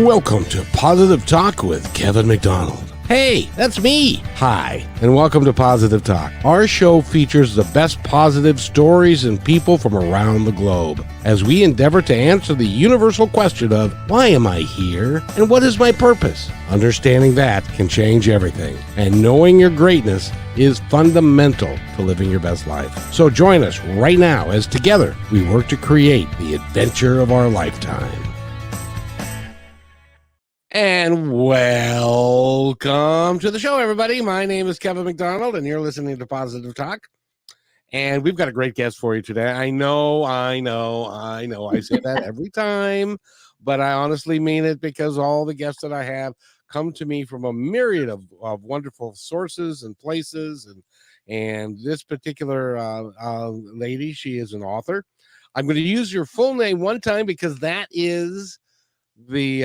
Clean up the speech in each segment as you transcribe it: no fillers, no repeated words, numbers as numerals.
Welcome to Positive Talk with Kevin McDonald. Hey, that's me. Hi, and welcome to Positive Talk. Our show features the best positive stories and people from around the globe as we endeavor to answer the universal question of why am I here and what is my purpose? Understanding that can change everything, and knowing your greatness is fundamental to living your best life. So join us right now as together we work to create the adventure of our lifetime. And welcome to the show, everybody. My name is Kevin McDonald, and you're listening to Positive Talk. And we've got a great guest for you today. I know. I say that every time, but I honestly mean it because all the guests that I have come to me from a myriad of wonderful sources and places. And this particular lady, she is an author. I'm going to use your full name one time because that is the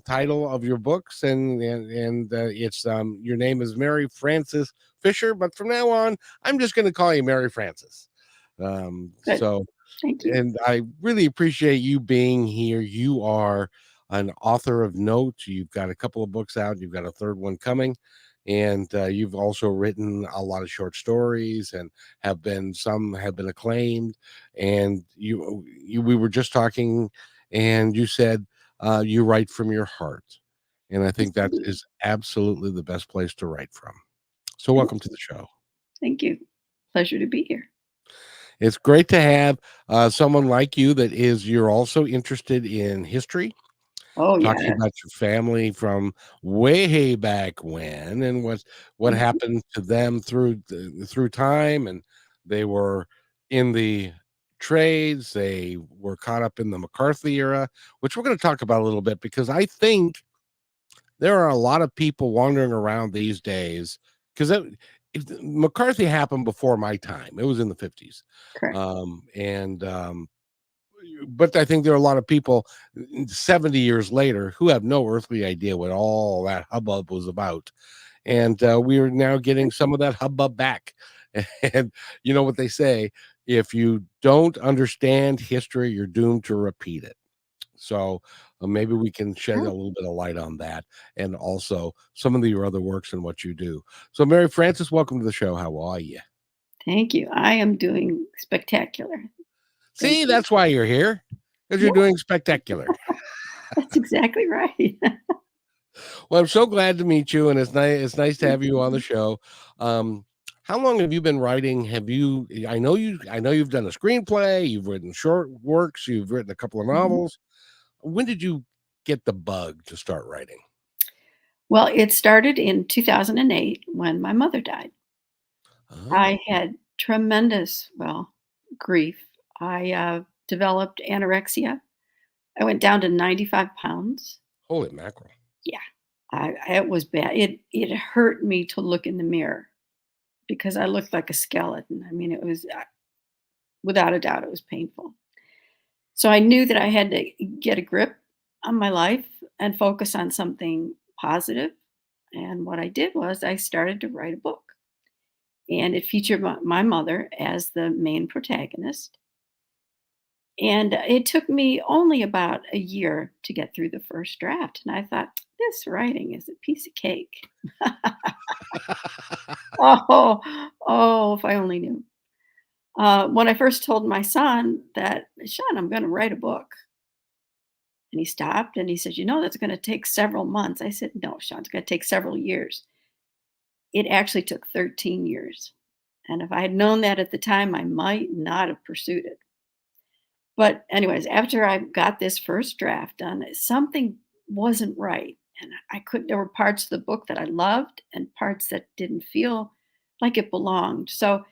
title of your books, and it's your name is Mary Frances Fisher, but from now on I'm just going to call you Mary Frances. So thank you. And I really appreciate you being here. You are an author of note. You've got a couple of books out, you've got a third one coming, and you've also written a lot of short stories and some have been acclaimed. And we were just talking, and you said you write from your heart. And I think that is absolutely the best place to write from. So welcome to the show. Thank you. Pleasure to be here. It's great to have someone like you you're also interested in history. Oh, yeah. Talking about your family from way back when and what happened to them through time. And they were in the trades. They were caught up in the McCarthy era, which we're going to talk about a little bit, because I think there are a lot of people wandering around these days, because McCarthy happened before my time. It was in the 50s. Correct. But I think there are a lot of people 70 years later who have no earthly idea what all that hubbub was about. And we are now getting some of that hubbub back. And you know what they say, if you don't understand history, you're doomed to repeat it. So maybe we can shed a little bit of light on that, and also some of your other works and what you do. So Mary Frances, welcome to the show. How are you? Thank you. I am doing spectacular. See, that's why you're here, because you're doing spectacular. That's exactly right. Well, I'm so glad to meet you, and it's nice to have you on the show. How long have you been writing? I know you've done a screenplay, you've written short works, you've written a couple of novels. When did you get the bug to start writing? Well, it started in 2008 when my mother died. I had tremendous, grief. I developed anorexia. I went down to 95 pounds. Holy mackerel. Yeah, it was bad. It hurt me to look in the mirror because I looked like a skeleton. I mean, it was, without a doubt, it was painful. So I knew that I had to get a grip on my life and focus on something positive. And what I did was I started to write a book. And it featured my mother as the main protagonist. And it took me only about a year to get through the first draft. And I thought, this writing is a piece of cake. If I only knew. When I first told my son that, Sean, I'm going to write a book. And he stopped and he said, that's going to take several months. I said, no, Sean, it's going to take several years. It actually took 13 years. And if I had known that at the time, I might not have pursued it. But anyways, after I got this first draft done, something wasn't right. And there were parts of the book that I loved and parts that didn't feel like it belonged. So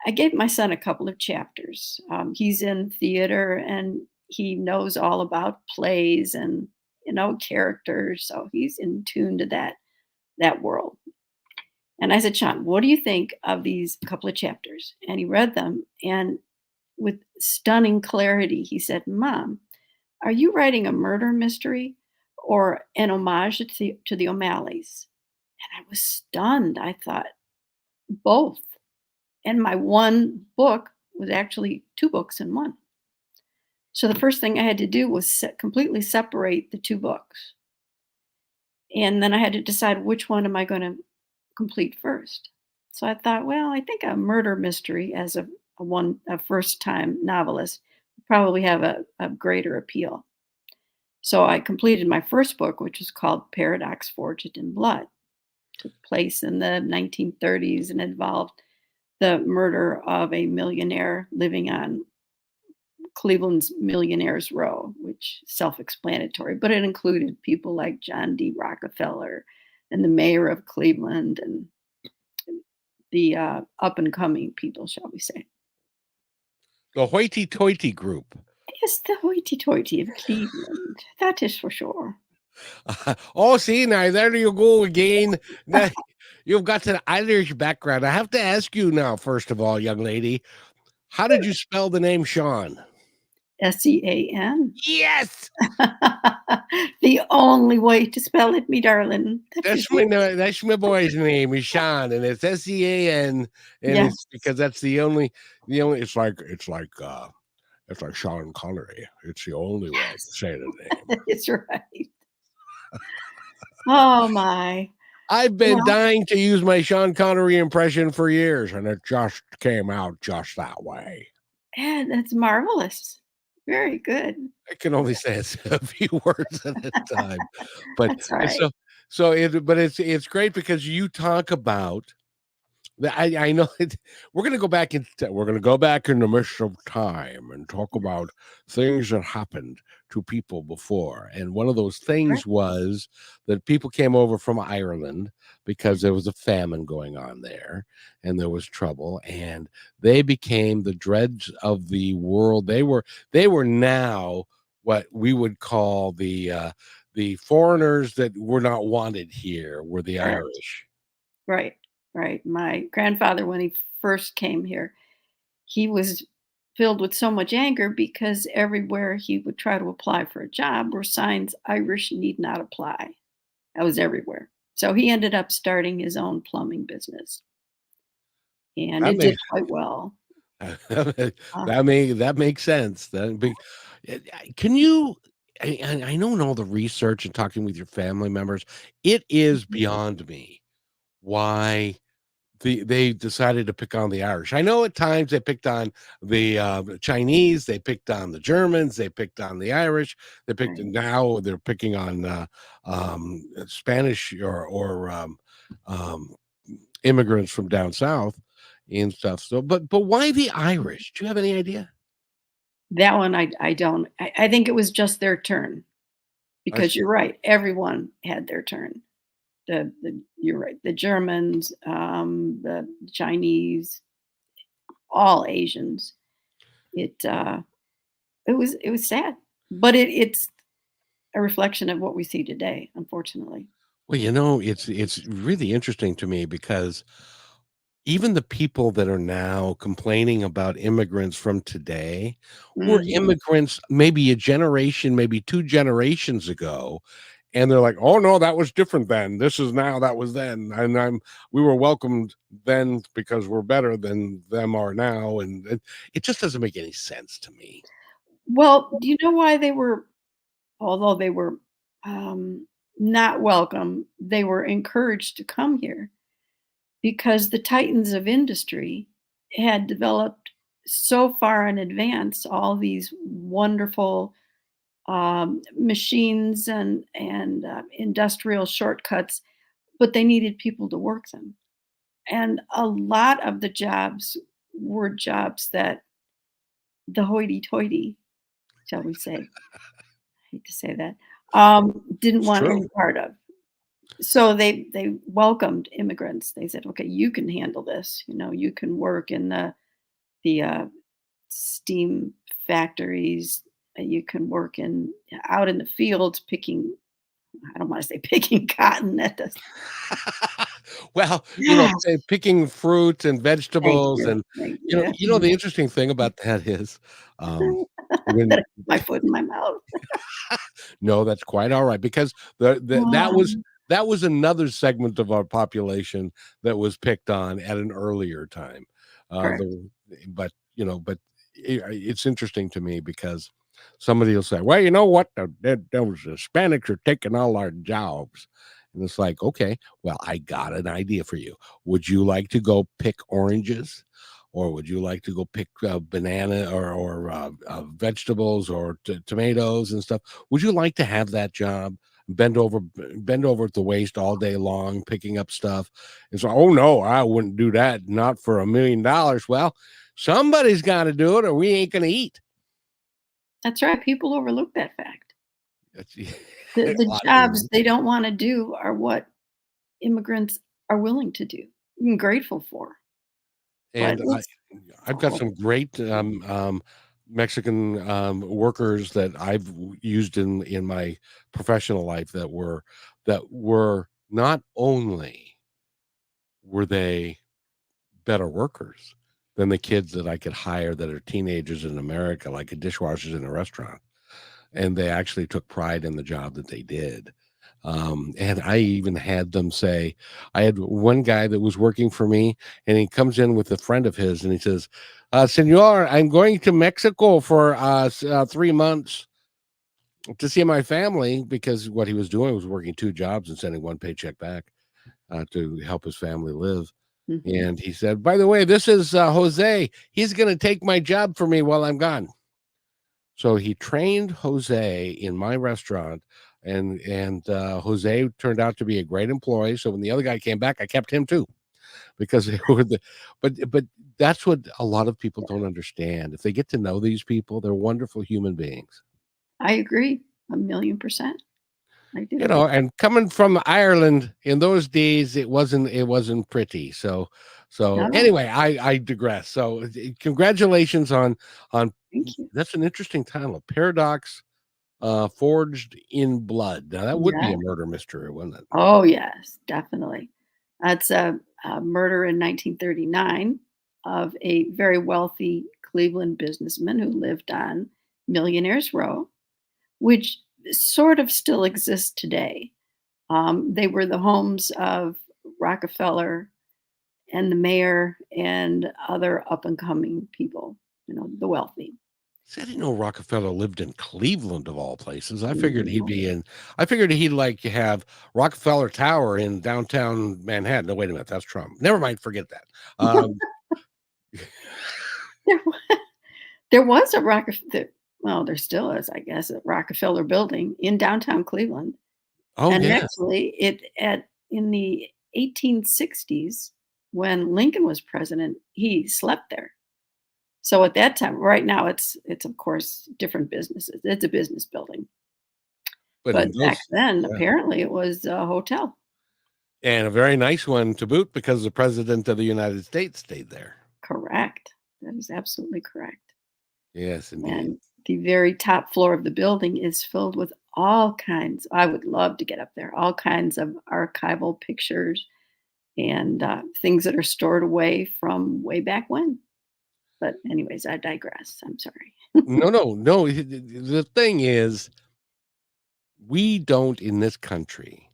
I gave my son a couple of chapters. He's in theater and he knows all about plays and, characters. So he's in tune to that world. And I said, Sean, what do you think of these couple of chapters? And he read them, and with stunning clarity, he said, Mom, are you writing a murder mystery or an homage to the O'Malleys? And I was stunned. I thought, both. And my one book was actually two books in one. So the first thing I had to do was completely separate the two books. And then I had to decide which one am I going to complete first. So I thought, well, I think a murder mystery as a first time novelist would probably have a greater appeal. So I completed my first book, which was called Paradox Forged in Blood. Took place in the 1930s and involved the murder of a millionaire living on Cleveland's Millionaires Row, which self-explanatory, but it included people like John D. Rockefeller and the mayor of Cleveland and the up and coming people, shall we say. The hoity-toity group. Yes, the hoity-toity of Cleveland. That is for sure. Oh, see, now there you go again. Now, you've got an Irish background. I have to ask you now, first of all, young lady, how did you spell the name Sean? Sean. Yes, The only way to spell it, me darling. that's my boy's name is Sean, and it's Sean, and Yes. it's because that's the only it's like Sean Connery. It's the only way to say the name. It's right. Oh my. I've been Well, dying to use my Sean Connery impression for years, and it just came out just that way. yeah, that's marvelous. Very good. I can only say a few words at a time, but That's all it's right. it's great because you talk about I know we're gonna go back in the midst of time and talk about things that happened to people before. And one of those Right. things was that people came over from Ireland because there was a famine going on there and there was trouble, and they became the dregs of the world. They were now what we would call the foreigners that were not wanted here were the Correct. Irish. Right. Right. My grandfather, when he first came here, he was filled with so much anger because everywhere he would try to apply for a job were signs Irish need not apply. That was everywhere. So he ended up starting his own plumbing business and That it did makes quite well. Uh, that makes sense. Can you? I know in all the research and talking with your family members, it is mhm, beyond me why they decided to pick on the Irish. I know at times they picked on the Chinese, they picked on the Germans, they picked on the Irish, right. now they're picking on Spanish or immigrants from down south and stuff. So, but why the Mhm. Irish? Do you have any idea? That one I don't. I think it was just their turn I because see. you're right. Everyone had their turn. The you're right. The Germans, the Chinese, all Asians. It it was sad, but it's a reflection of what we see today, unfortunately. Well, it's really interesting to me because even the people that are now complaining about immigrants from today were Mhm. immigrants maybe a generation, maybe 2 generations ago, and they're like, "Oh, no, that was different then. This is now, that was then, and we were welcomed then because we're better than them are now," and it just doesn't make any sense to me. Well, do you know why they were although they were, um, not welcome, they were encouraged to come here because the titans of industry had developed so far in advance all these wonderful, machines and industrial shortcuts, but they needed people to work them. And a lot of the jobs were jobs that the hoity-toity, shall we say, I hate to say that, didn't It's want true. any part of. So they welcomed immigrants. They said, "Okay, you can handle this. You know, you can work in the steam factories. You can work in out in the fields picking. I don't want to say picking cotton. That does. Well, Yes, picking fruit and thank vegetables, you. and Thank you. the interesting thing about that is, um, That when I put my foot in my mouth. no, that's quite all right because Um, that was another segment of our population that was picked on at an earlier time. correct. The but it's interesting to me because somebody will say, "Well, you know what? Those Hispanics are taking all our jobs," And it's like, okay, well, I got an idea for you. Would you like to go pick oranges? Or would you like to go pick banana or vegetables or tomatoes and stuff? Would you like to have that job? Bend over at the waist all day long, picking up stuff. It's like, oh no, I wouldn't do that. Not for $1 million. Well, somebody's got to do it, or we ain't going to eat. That's right. People overlook that fact. That's a The lot of jobs people. they don't want to do are what immigrants are willing to do. I'm grateful for, but And it's I've got all some great Mexican workers that I've used in my professional life that were not only were they better workers than the kids that I could hire that are teenagers in America, like a dishwashers in a restaurant, and they actually took pride in the job that they did. And I even had them say, I had one guy that was working for me, and he comes in with a friend of his, and he says, "Senor, I'm going to Mexico for 3 months to see my family," because what he was doing was working two jobs and sending one paycheck back to help his family live. Mhm. And he said, "By the way, this is Jose. He's going to take my job for me while I'm gone." So he trained Jose in my restaurant, and Jose turned out to be a great employee. So when the other guy came back, I kept him too because they were the. But that's what a lot of people don't understand. If they get to know these people, they're wonderful human beings. I agree 1,000,000%. I You do. know, and coming from Ireland in those days, it wasn't pretty. So No, anyway, I digress. So congratulations on thank you. that's an interesting title, Paradox Forged in Blood. Now that would be Yeah. a murder mystery, wouldn't it? Oh, yes, definitely. That's a murder in 1939 of a very wealthy Cleveland businessman who lived on Millionaires Row, which sort of still exists today. They were the homes of Rockefeller and the mayor and other up and coming people, the wealthy. See, I didn't know Rockefeller lived in Cleveland of all places. Mhm. I figured he'd like to have Rockefeller Tower in downtown Manhattan. No, wait a minute, that's Trump. Never mind, forget that. Um, There, wa- there was a Rockefeller, well, there still is, I guess, a Rockefeller building in downtown Cleveland. oh And yeah. actually, it at in the 1860s, when Lincoln was president, he slept there. So at that time, right now, it's of course different businesses. It's a business building, But in but back those then, yeah. apparently, it was a hotel. And a very nice one to boot because the president of the United States stayed there. Correct. That is absolutely correct. Yes, indeed. And the very top floor of the building is filled with all kinds. I would love to get up there. All kinds of archival pictures and things that are stored away from way back when. But anyways, I digress. I'm sorry. No, no, no. The thing is, we don't in this country.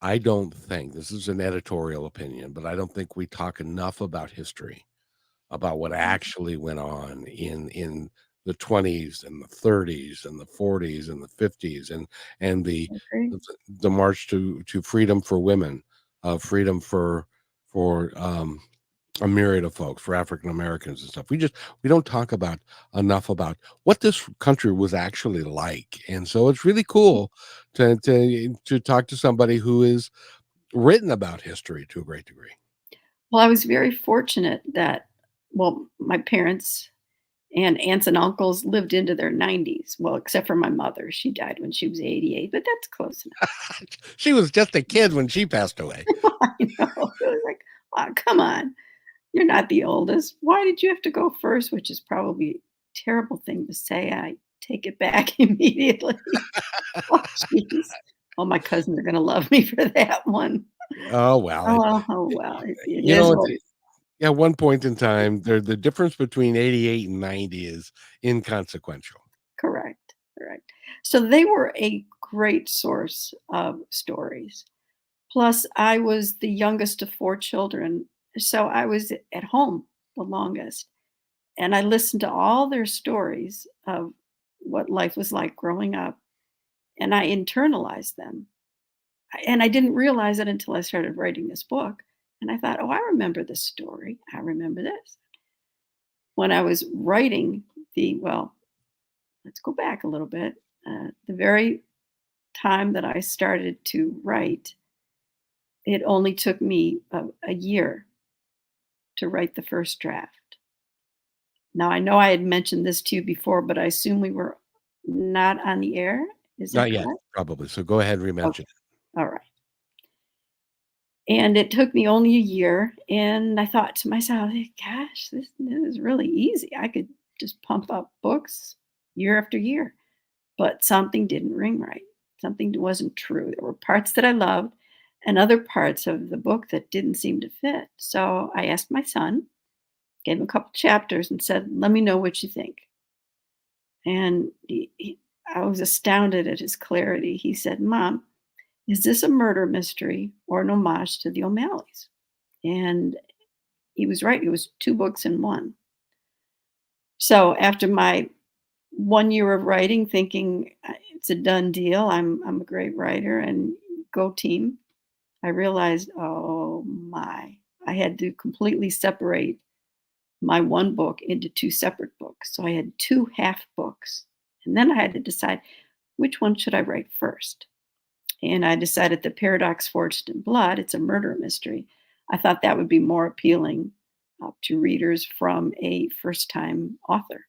I don't think this is an editorial opinion, but I don't think we talk enough about history, about what actually went on in the 20s and the 30s and the 40s and the 50s and Okay. the march to freedom for women, freedom for a myriad of folks, for African Americans and stuff. We don't talk about enough about what this country was actually like. And so it's really cool to talk to somebody who is written about history to a great degree. Well, I was very fortunate that, well, my parents and aunts and uncles lived into their 90s. Well, except for my mother. She died when she was 88, but that's close enough. She was just a kid when she passed away. I know. It was like, "Aw, come on. You're not the oldest. Why did you have to go first?" Which is probably a terrible thing to say. I take it back immediately. Oh, jeez. Oh, my cousins are gonna love me for that one. Oh, well, Oh, well, it you is know, what at one point in time, the difference between 88 and 90 is inconsequential. correct, correct. So they were a great source of stories. Plus, I was the youngest of 4 children, so I was at home the longest, and I listened to all their stories of what life was like growing up, and I internalized them. And I didn't realize it until I started writing this book. And I thought, oh, I remember this story. I remember this. When I was writing let's go back a little bit. The very time that I started to write, it only took me a year to write the first draft. Now, I know I had mentioned this to you before, but I assume we were not on the air. Is that Not yet, correct? probably. So go ahead and re-mention Okay. it. All right. And it took me only a year. And I thought to myself, "Hey, gosh, this is really easy. I could just pump up books year after year." But something didn't ring right. Something wasn't true. There were parts that I loved and other parts of the book that didn't seem to fit. So I asked my son, gave him a couple chapters, and said, "Let me know what you think." And I was astounded at his clarity. He said, "Mom, is this a murder mystery or an homage to the O'Malleys?" And he was right. It was two books in one. So after my 1 year of writing, thinking it's a done deal, I'm a great writer, and go team, I realized, oh my, I had to completely separate my one book into two separate books. So I had two half books. And then I had to decide which one should I write first. And I decided that Paradox Forged in Blood, it's a murder mystery. I thought that would be more appealing to readers from a first time author.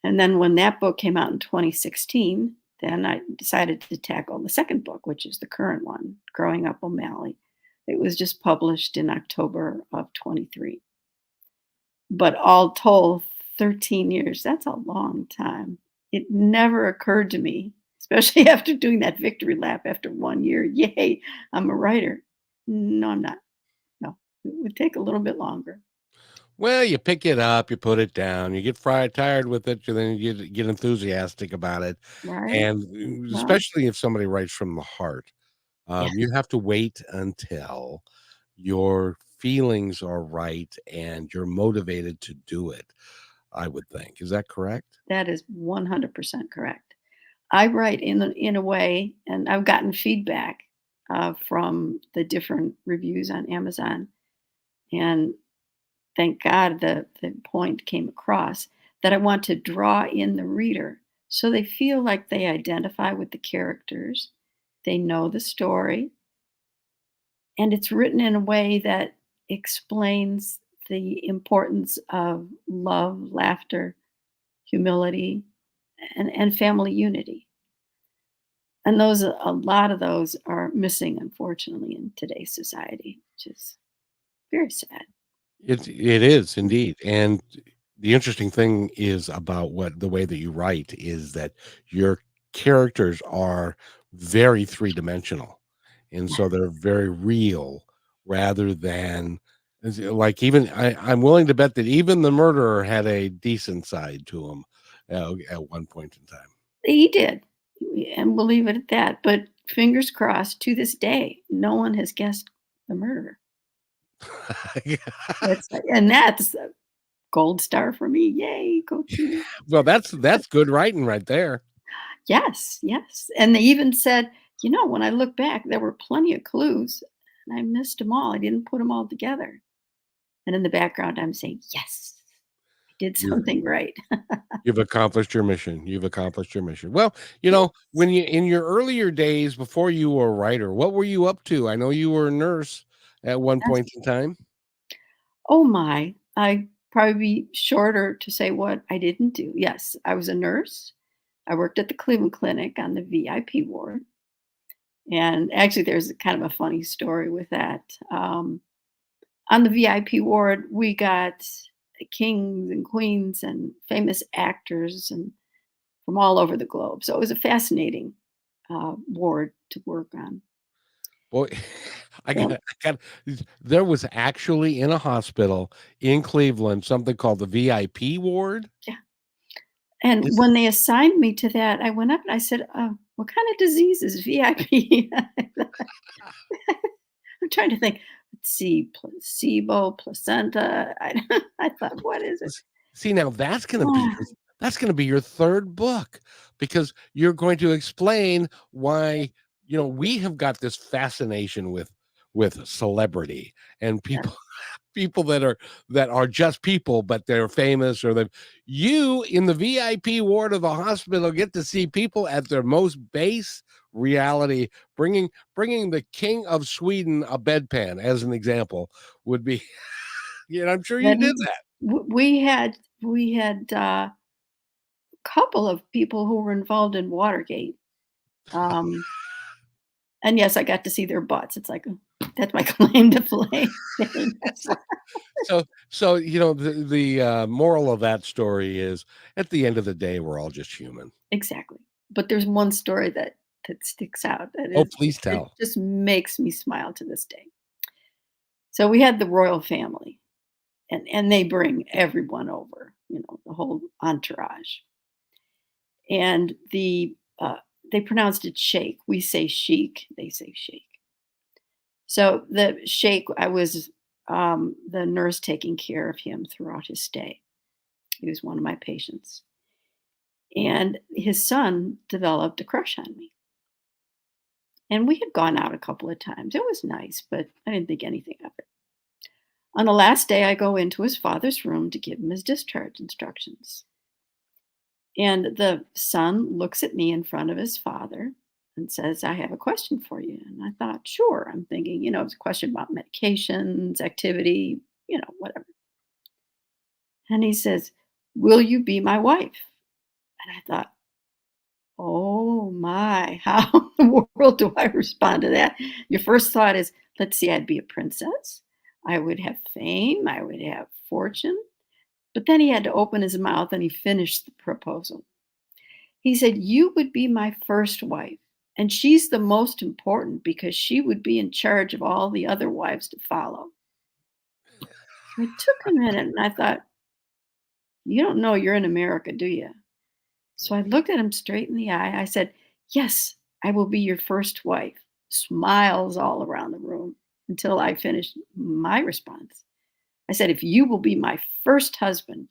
And then when that book came out in 2016, then I decided to tackle the second book, which is the current one, Growing Up O'Malley. It was just published in October of 23. But all told, 13 years, that's a long time. It never occurred to me, especially after doing that victory lap after 1 year, yay, I'm a writer. No, I'm not. No, it would take a little bit longer. Well, you pick it up, you put it down, you get tired with it, and then you get enthusiastic about it, Right? and Well, especially if somebody writes from the heart, yeah, you have to wait until your feelings are right and you're motivated to do it, I would think. Is that correct? that is 100% correct. I write in a way, and I've gotten feedback from the different reviews on Amazon, and thank God the point came across that I want to draw in the reader so they feel like they identify with the characters, they know the story, and it's written in a way that explains the importance of love, laughter, humility, and family unity. And those a lot of those are missing, unfortunately, in today's society, which is very sad. It is indeed, and the interesting thing is about what the way that you write is that your characters are very three-dimensional, and Yeah. so they're very real rather than like even I'm willing to bet that even the murderer had a decent side to him at one point in time. He did, and we'll leave it at that, but fingers crossed, to this day, no one has guessed the murderer. That's a gold star for me. Yay, go team. Well, that's good writing right there. Yes, yes, and they even said, when I look back, there were plenty of clues, and I missed them all. I didn't put them all together. And in the background, I'm saying, "Yes, I did You're something right." You've accomplished your mission. You've accomplished your mission. Well, Yes, when you in your earlier days before you were a writer, what were you up to? I know you were a nurse at one yes. point in time. Oh my, I probably be shorter to say what I didn't do. Yes, I was a nurse. I worked at the Cleveland Clinic on the VIP ward. And actually, there's kind of a funny story with that. On the VIP ward, we got kings and queens and famous actors and from all over the globe. So it was a fascinating ward to work on. Boy, Yeah, I got there was actually in a hospital in Cleveland something called the VIP ward. yeah. And Is when they assigned me to that, I went up and I said, "What kind of disease is VIP?" I'm trying to think. Let's see, placebo, placenta. I thought, what is it? See, now that's gonna be your 3rd book because you're going to explain why we have got this fascination with celebrity and Yeah. people that are just people, but they're famous, or you in the VIP ward of the hospital get to see people at their most base reality. Bringing the king of Sweden a bedpan as an example would be, I'm sure you That did is that. we had a couple of people who were involved in Watergate. Um, and yes, I got to see their butts. It's like, that's my claim to fame. So the moral of that story is, at the end of the day, we're all just human. Exactly. But there's one story that sticks out Oh, please it tell. just makes me smile to this day. So we had the royal family, and they bring everyone over, the whole entourage. And they pronounced it sheikh. We say sheik, they say sheikh. So the sheikh, I was the nurse taking care of him throughout his stay. He was one of my patients. And his son developed a crush on me. And we had gone out a couple of times. It was nice, but I didn't think anything of it. On the last day, I go into his father's room to give him his discharge instructions. And the son looks at me in front of his father and says, "I have a question for you." And I thought, sure. I'm thinking, it's a question about medications, activity, whatever. And he says, "Will you be my wife?" And I thought, oh my, how in the world do I respond to that? Your first thought is, let's see, I'd be a princess. I would have fame. I would have fortune. But then he had to open his mouth and he finished the proposal. He said, "You would be my first wife. And she's the most important because she would be in charge of all the other wives to follow." So it took a minute and I thought, you don't know you're in America, do you? So I looked at him straight in the eye. I said, "Yes, I will be your first wife." Smiles all around the room until I finished my response. I said, "If you will be my first husband."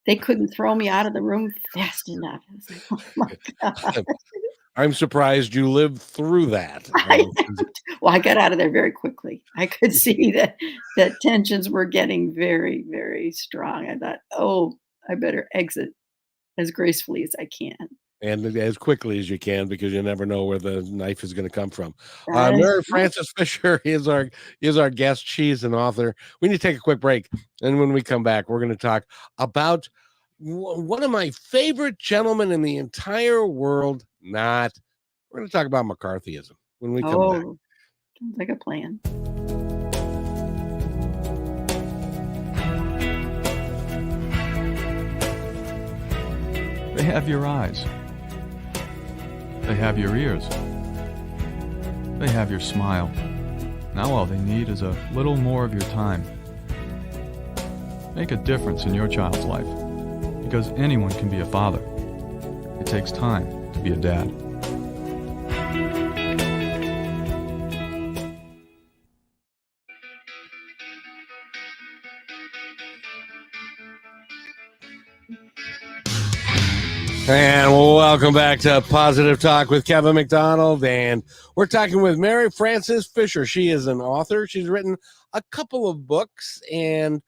They couldn't throw me out of the room fast enough. I was like, oh my God. I'm surprised you lived through that. I well, I got out of there very quickly. I could see that tensions were getting very, very strong. I thought, oh, I better exit as gracefully as I can. And as quickly as you can, because you never know where the knife is going to come from. That is Mary right. Frances Fisher is our guest. She's an author. We need to take a quick break, and when we come back, we're going to talk about one of my favorite gentlemen in the entire world. Not. We're going to talk about McCarthyism when we come back. Oh, sounds like a plan. They have your eyes. They have your ears. They have your smile. Now all they need is a little more of your time. Make a difference in your child's life, because anyone can be a father. It takes time to be a dad. And welcome back to Positive Talk with Kevin McDonald. And we're talking with Mary Frances Fisher. She is an author. She's written a couple of books, and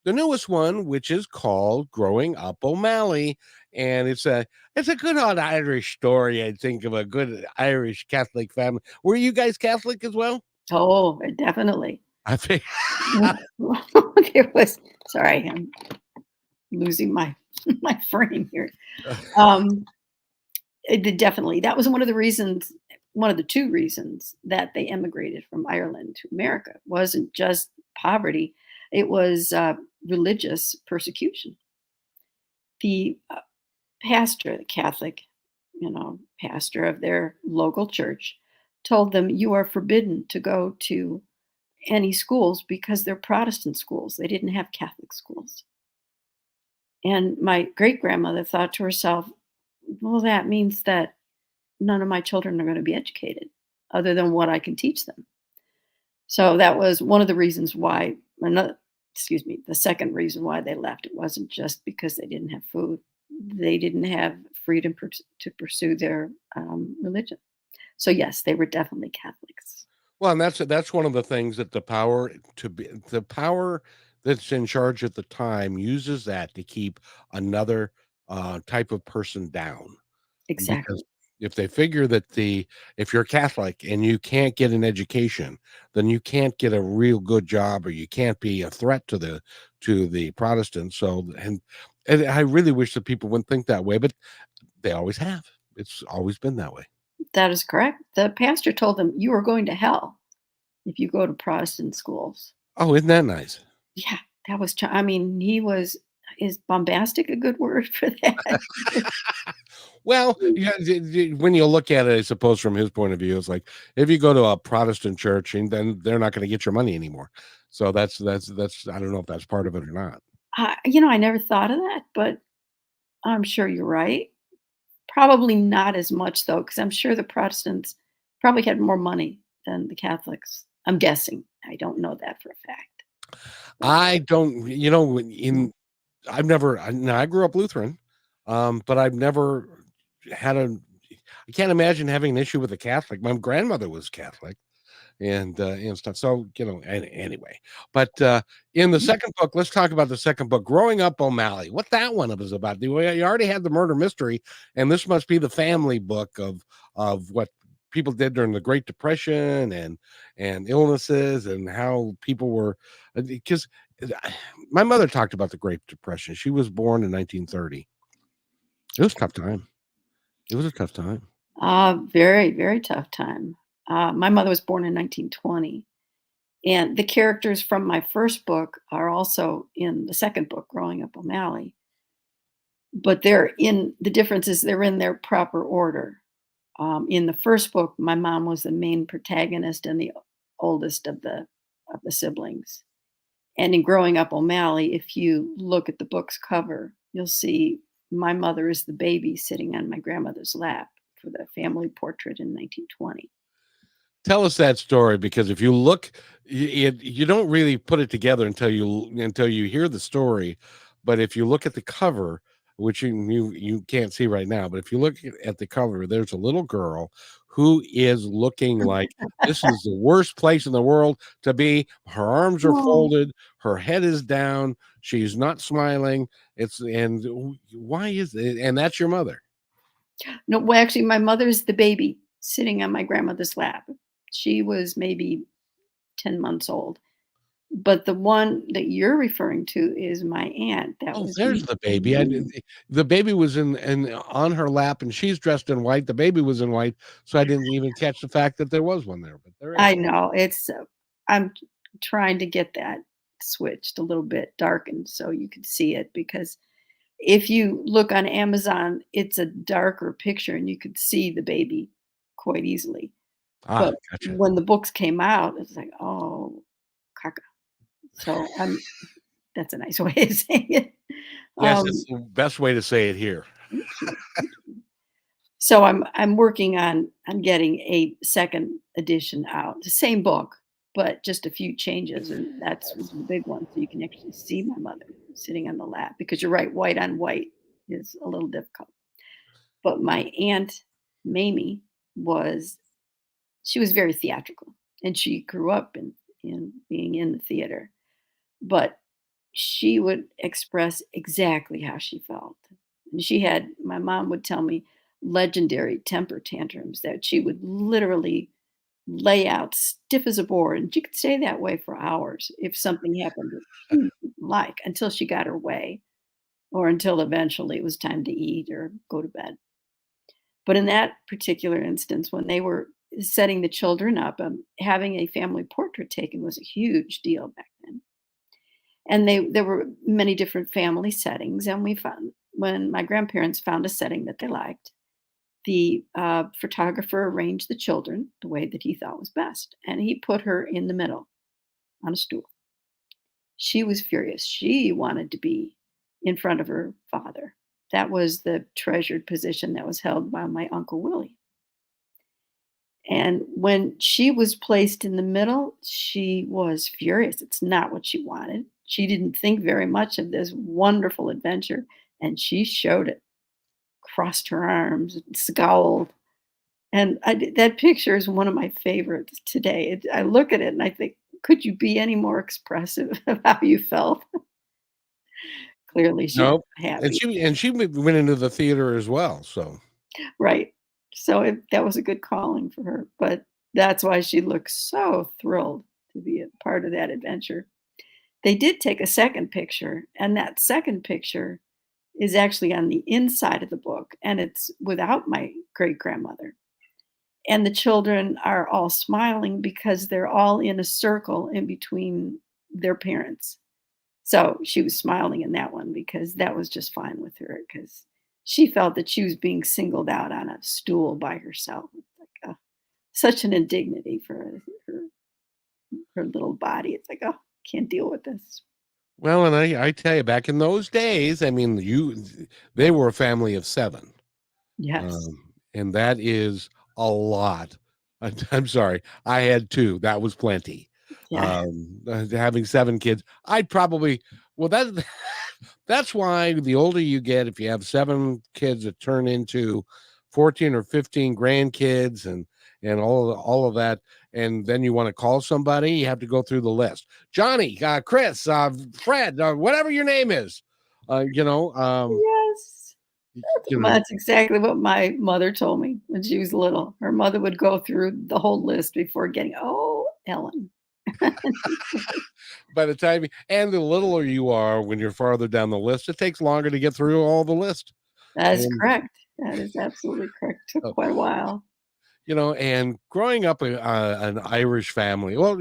the newest one, which is called Growing Up O'Malley. And it's a good old Irish story, I think, of a good Irish Catholic family. Were you guys Catholic as well? Oh, definitely. I think. It was, sorry, I'm losing my frame here. Definitely, that was one of the reasons, one of the two reasons that they immigrated from Ireland to America. It wasn't just poverty; it was religious persecution. The pastor, the Catholic, pastor of their local church, told them, "You are forbidden to go to any schools because they're Protestant schools. They didn't have Catholic schools." And my great grandmother thought to herself, well, that means that none of my children are going to be educated other than what I can teach them. So that was one of the reasons why, the second reason why they left. It wasn't just because they didn't have food. They didn't have freedom to pursue their religion. So yes, they were definitely Catholics. Well, and that's one of the things that the power that's in charge at the time uses that to keep another type of person down. Because Exactly. if they figure that if you're Catholic and you can't get an education, then you can't get a real good job, or you can't be a threat to the Protestants. So, and I really wish that people wouldn't think that way, but they always have. It's always been that way. That is correct. The pastor told them, "You are going to hell if you go to Protestant schools." Oh, isn't that nice? Yeah, that was I mean, he was is bombastic a good word for that? Well, yeah, when you look at it, I suppose from his point of view, it's like if you go to a Protestant church, and then they're not going to get your money anymore. So that's I don't know if that's part of it or not. I never thought of that, but I'm sure you're right. Probably not as much though, because I'm sure the Protestants probably had more money than the Catholics. I'm guessing. I don't know that for a fact. But I don't, mm, now I grew up Lutheran, but I've never had I can't imagine having an issue with a Catholic. My grandmother was Catholic, and stuff. So, anyway, but in the second book, let's talk about the second book, Growing Up O'Malley. What that one was about? You already had the murder mystery, and this must be the family book of what people did during the Great Depression and illnesses and how people were because my mother talked about the Great Depression. She was born in 1930. It was a tough time. It was a tough time. very, very tough time. My mother was born in 1920. And the characters from my first book are also in the second book, Growing Up O'Malley. But the difference is they're in their proper order. In the first book, my mom was the main protagonist and the oldest of the siblings. And in Growing Up O'Malley, if you look at the book's cover, you'll see my mother is the baby sitting on my grandmother's lap for the family portrait in 1920. Tell us that story, because if you look, you don't really put it together until you hear the story. But if you look at the cover, which you can't see right now, but if you look at the cover, there's a little girl who is looking like this is the worst place in the world to be. Her arms are Oh. folded, her head is down, she's not smiling. Why is it? And that's your mother. No, well, actually, my mother's the baby sitting on my grandmother's lap. She was maybe 10 months old. But the one that you're referring to is my aunt. That Oh, was there's the baby. The baby was in on her lap, and she's dressed in white. The baby was in white, so I didn't even catch the fact that there was one there, but there is. I know, I'm trying to get that switched a little bit darkened so you could see it, because if you look on Amazon, it's a darker picture and you could see the baby quite easily. Ah, But gotcha. when the books came out, it's like, "Oh, caca." So, that's a nice way of saying it. Yes, it's Um, the best way to say it here. thank you, thank you. So I'm working on getting a second edition out. The same book, but just a few changes, and that's the big one, so you can actually see my mother sitting on the lap, because you're right, white on white is a little difficult. But my aunt Mamie was she was very theatrical, and she grew up in being in the theater, but she would express exactly how she felt. And my mom would tell me legendary temper tantrums that she would literally lay out stiff as a board. And she could stay that way for hours if something happened that she didn't like, until she got her way, or until eventually it was time to eat or go to bed. But in that particular instance, when they were setting the children up, having a family portrait taken was a huge deal back then. And there were many different family settings, and we found when my grandparents found a setting that they liked, the photographer arranged the children the way that he thought was best, and he put her in the middle on a stool. She was furious. She wanted to be in front of her father. That was the treasured position that was held by my Uncle Willie. And when she was placed in the middle, she was furious. It's not what she wanted. She didn't think very much of this wonderful adventure, and she showed it. Crossed her arms, scowled. And that picture is one of my favorites today. I look at it and I think, could you be any more expressive of how you felt? Clearly, she was Nope. And happy. she went into the theater as well. So Right. So that was a good calling for her. But that's why she looked so thrilled to be a part of that adventure. They did take a second picture, and that second picture is actually on the inside of the book, and it's without my great grandmother. And the children are all smiling because they're all in a circle in between their parents. So she was smiling in that one because that was just fine with her because she felt that she was being singled out on a stool by herself. It's like, such an indignity for her little body. It's like, oh, can't deal with this. well, and I tell you, back in those days, I mean, they were a family of 7. Yes. And that is a lot. I'm sorry, I had 2. That was plenty. Yeah. Having 7 kids, I'd probably well that's why the older you get, if you have 7 kids that turn into 14 or 15 grandkids and all of that, and then you want to call somebody, you have to go through the list. Johnny, Chris, Fred, whatever your name is, you know, Yes. you know. That's exactly what my mother told me when she was little. Her mother would go through the whole list before getting, oh, Ellen. By the time and the littler you are when you're farther down the list, it takes longer to get through all the list. That is And correct. That is absolutely correct. Took uh, quite a while. and growing up an Irish family. Well,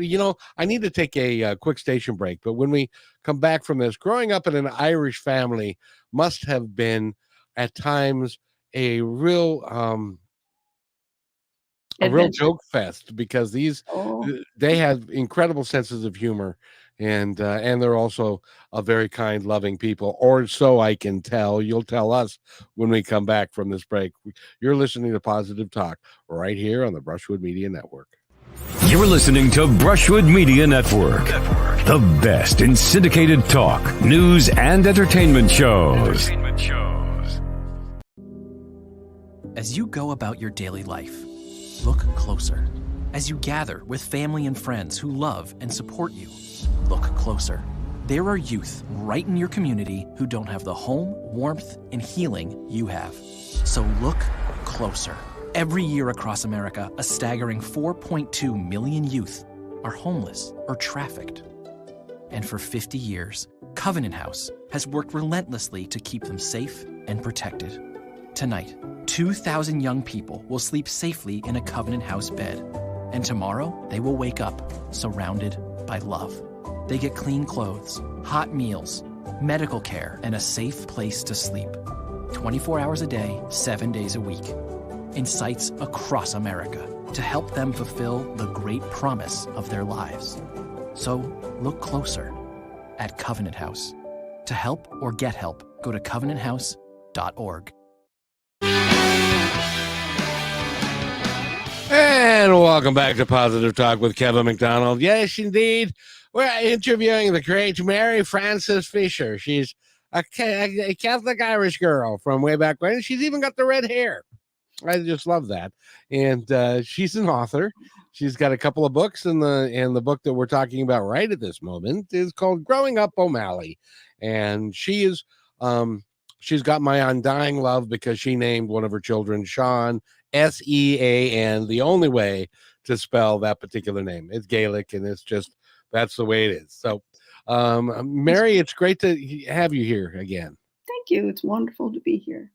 I need to take a quick station break, but when we come back from this, growing up in an Irish family must have been at times a real Adventure. joke fest because Oh, they have incredible senses of humor and they're also a very kind, loving people, or so I can tell. You'll tell us when we come back from this break. You're listening to Positive Talk right here on the Brushwood Media Network. You're listening to Brushwood Media Network, the best in syndicated talk, news, and entertainment shows. As you go about your daily life, look closer. As you gather with family and friends who love and support you, look closer. There are youth right in your community who don't have the home, warmth, and healing you have. So look closer. Every year across America, a staggering 4.2 million youth are homeless or trafficked. And for 50 years, Covenant House has worked relentlessly to keep them safe and protected. Tonight, 2,000 young people will sleep safely in a Covenant House bed. And tomorrow, they will wake up surrounded by love. They get clean clothes, hot meals, medical care, and a safe place to sleep. 24 hours a day, 7 days a week. In sites across America to help them fulfill the great promise of their lives. So look closer at Covenant House. To help or get help, go to covenanthouse.org. And welcome back to Positive Talk with Kevin McDonald. Yes, indeed. We're interviewing the great Mary Frances Fisher. She's a Catholic Irish girl from way back when. She's even got the red hair. I just love that. And she's an author. She's got a couple of books, and the book that we're talking about right at this moment is called Growing Up O'Malley. And she's got my undying love because she named one of her children Sean, Sean. The only way to spell that particular name. It's Gaelic, and that's the way it is. So, Mary, it's great to have you here again. thank you. It's wonderful to be here.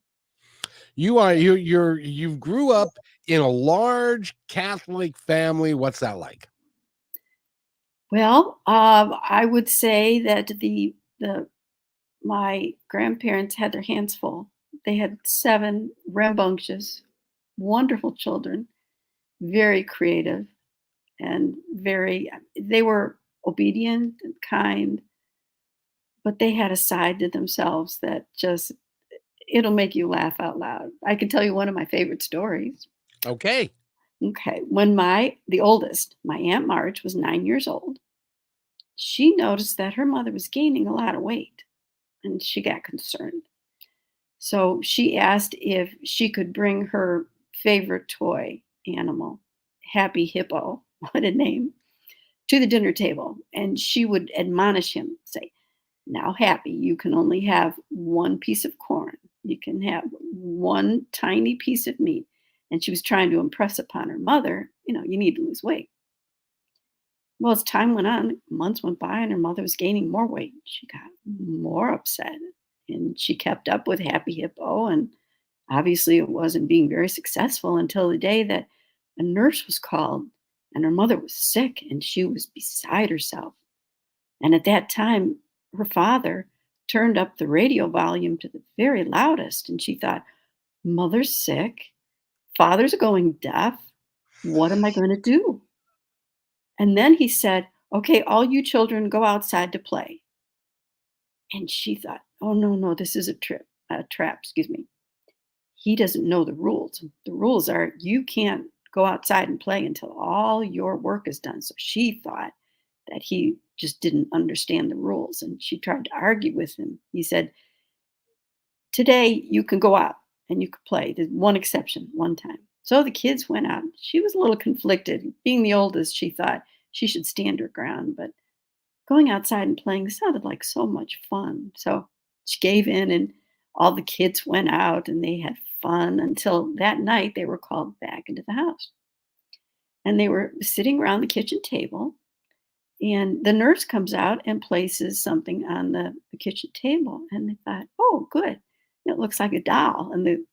You grew up in a large Catholic family. What's that like? Well, I would say that my grandparents had their hands full. They had 7 rambunctious, wonderful children, very creative, and they were obedient and kind, but they had a side to themselves that just, it'll make you laugh out loud. I can tell you one of my favorite stories. Okay. Okay. When the oldest, my Aunt Marge, was 9 years old, she noticed that her mother was gaining a lot of weight and she got concerned. So she asked if she could bring her favorite toy animal, Happy Hippo, what a name, to the dinner table. And she would admonish him, say, now, Happy, you can only have one piece of corn. You can have one tiny piece of meat. And she was trying to impress upon her mother, you need to lose weight. Well, as time went on, months went by, and her mother was gaining more weight. She got more upset, and she kept up with Happy Hippo. And obviously, it wasn't being very successful until the day that a nurse was called, and her mother was sick, and she was beside herself. And at that time, her father turned up the radio volume to the very loudest, and she thought, Mother's sick, father's going deaf. What am I going to do? And then he said, okay, all you children go outside to play. And she thought, oh, no, this is a trap, excuse me. He doesn't know the rules. The rules are you can't go outside and play until all your work is done. So she thought that he just didn't understand the rules. And she tried to argue with him. He said, today you can go out and you could play. There's one exception, one time. So the kids went out. She was a little conflicted. Being the oldest, she thought she should stand her ground. But going outside and playing sounded like so much fun. So she gave in, and all the kids went out and they had fun until that night they were called back into the house. And they were sitting around the kitchen table. And the nurse comes out and places something on the kitchen table. And they thought, oh, good. It looks like a doll. And the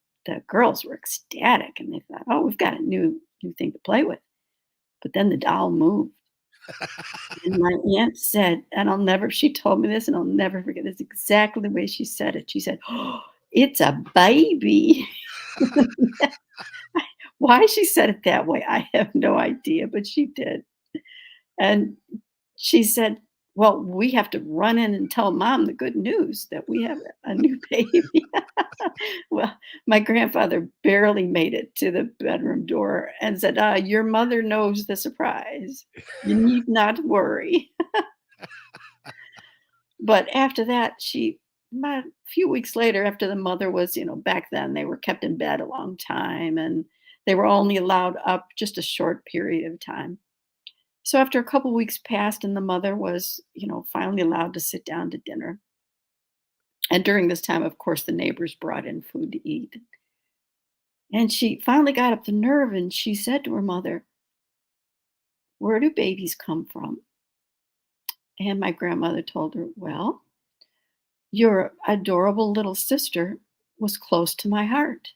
girls were ecstatic. And they thought, oh, we've got a new thing to play with. But then the doll moved. And my aunt said, and she told me this and I'll never forget this, exactly the way she said it. She said, oh, it's a baby. Why she said it that way, I have no idea, but she did. And she said, well, we have to run in and tell Mom the good news that we have a new baby. Well, my grandfather barely made it to the bedroom door and said, your mother knows the surprise. You need not worry. But after that, about a few weeks later, after the mother was, back then they were kept in bed a long time and they were only allowed up just a short period of time. So after a couple weeks passed and the mother was, finally allowed to sit down to dinner. And during this time, of course, the neighbors brought in food to eat. And she finally got up the nerve and she said to her mother, where do babies come from? And my grandmother told her, well, your adorable little sister was close to my heart.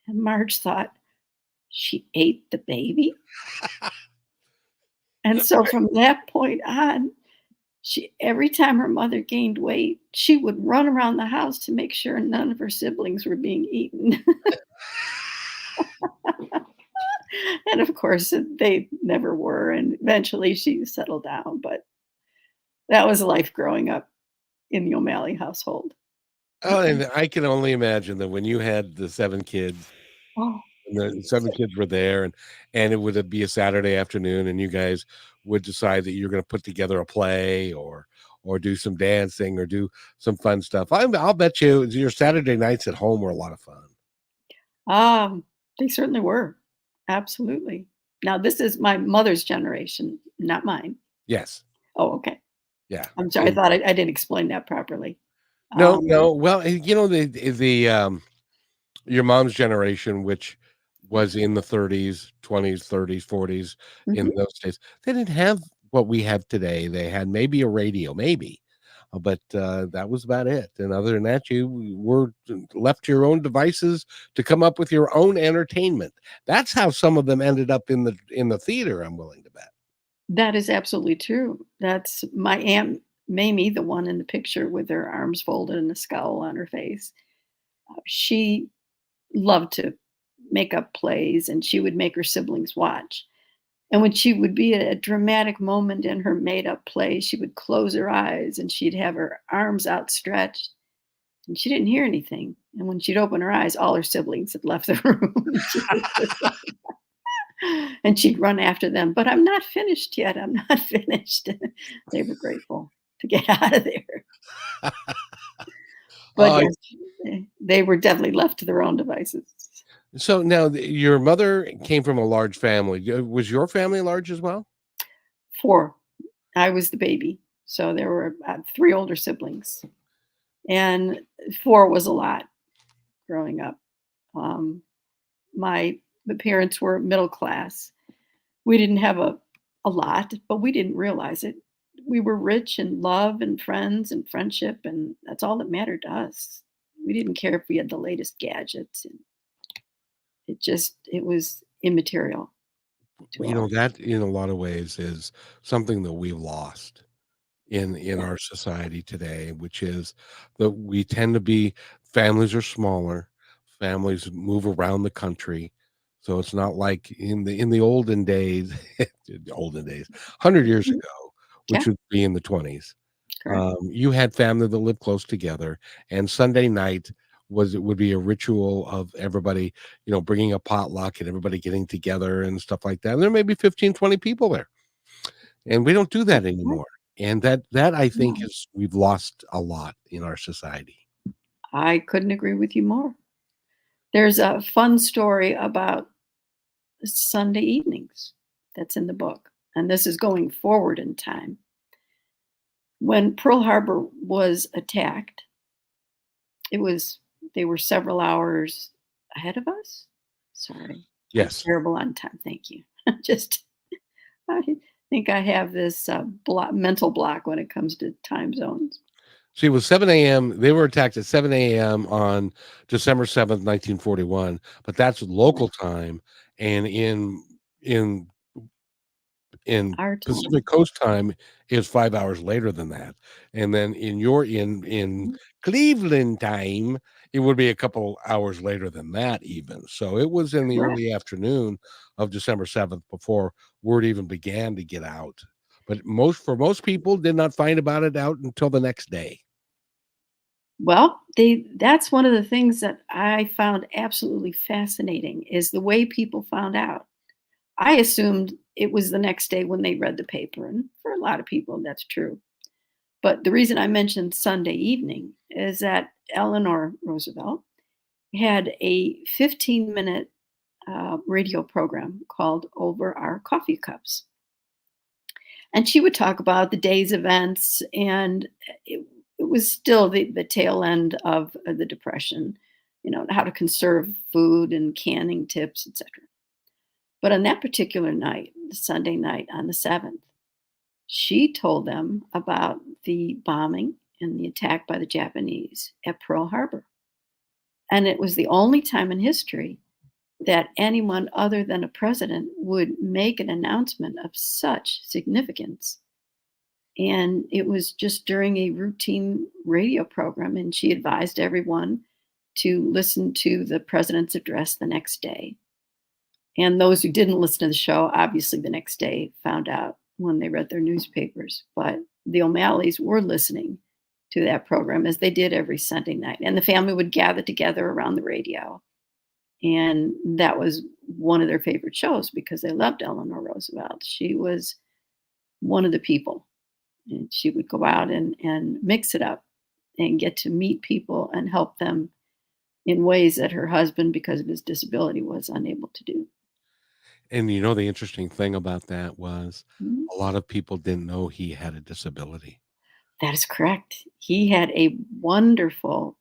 And Marge thought, she ate the baby? And so from that point on, every time her mother gained weight, she would run around the house to make sure none of her siblings were being eaten. And of course, they never were. And eventually she settled down. But that was life growing up in the O'Malley household. Oh, and I can only imagine that when you had the 7 kids, Oh, and the 7 kids were there, and it would be a Saturday afternoon, and you guys would decide that you're going to put together a play or do some dancing or do some fun stuff. I'll bet you your Saturday nights at home were a lot of fun. They certainly were. Absolutely. Now, this is my mother's generation, not mine. Yes. Oh, okay. Yeah. I'm sorry. I thought I didn't explain that properly. No. Well, the your mom's generation, which was in the 30s, 20s, 30s, 40s, in those days, they didn't have what we have today. They had maybe a radio, but that was about it. And other than that, you were left to your own devices to come up with your own entertainment. That's how some of them ended up in the theater, I'm willing to bet. That is absolutely true. That's my Aunt Mamie, the one in the picture with her arms folded and a scowl on her face. She loved to make up plays, and she would make her siblings watch. And when she would be at a dramatic moment in her made-up play, she would close her eyes and she'd have her arms outstretched, and she didn't hear anything. And when she'd open her eyes, all her siblings had left the room. And she'd run after them. But I'm not finished yet. I'm not finished. They were grateful to get out of there. But yes, they were definitely left to their own devices. So now your mother came from a large family. Was your family large as well? 4. I was the baby, so there were 3 older siblings, and 4 was a lot growing up. Um, my the parents were middle class. We didn't have a lot, but we didn't realize it. We were rich in love and friends and friendship, and that's all that mattered to us. We didn't care if we had the latest gadgets, and it was immaterial to You know, our. that in a lot of ways is something that we've lost in Yeah. our society today, which is that we tend to be families are smaller, families move around the country. So it's not like in the olden days, olden days, 100 years Mhm. ago, Yeah, which would be in the 20s. correct. You had family that lived close together, and Sunday night it would be a ritual of everybody, bringing a potluck and everybody getting together and stuff like that. And there may be 15, 20 people there, and we don't do that Right. anymore. And that I think No, is we've lost a lot in our society. I couldn't agree with you more. There's a fun story about Sunday evenings that's in the book, and this is going forward in time. When Pearl Harbor was attacked, it was they were several hours ahead of us. Sorry, I'm Yes. terrible on time. Thank you. Just I think I have this mental block when it comes to time zones. See, it was 7 a.m. They were attacked at 7 a.m. on December 7th, 1941, but that's Yeah, local time. And in in our time. Pacific Coast time is 5 hours later than that. And then in Mhm. Cleveland time, it would be a couple hours later than that even. So it was in the Correct. early afternoon of December 7th before word even began to get out. But most people did not find about it out until the next day. Well, that's one of the things that I found absolutely fascinating is the way people found out. I assumed it was the next day when they read the paper, and for a lot of people, that's true. But the reason I mentioned Sunday evening is that Eleanor Roosevelt had a 15-minute radio program called Over Our Coffee Cups. And she would talk about the day's events, and it was still the tail end of the Depression, how to conserve food and canning tips, etc. But on that particular night, the Sunday night on the 7th, she told them about the bombing and the attack by the Japanese at Pearl Harbor. And it was the only time in history that anyone other than a president would make an announcement of such significance. And it was just during a routine radio program, and she advised everyone to listen to the president's address the next day. And those who didn't listen to the show, obviously the next day found out when they read their newspapers. But the O'Malleys were listening to that program as they did every Sunday night. And the family would gather together around the radio. And that was one of their favorite shows because they loved Eleanor Roosevelt. She was one of the people. And she would go out and mix it up and get to meet people and help them in ways that her husband, because of his disability, was unable to do. And the interesting thing about that was Mhm. a lot of people didn't know he had a disability. That is correct. He had a wonderful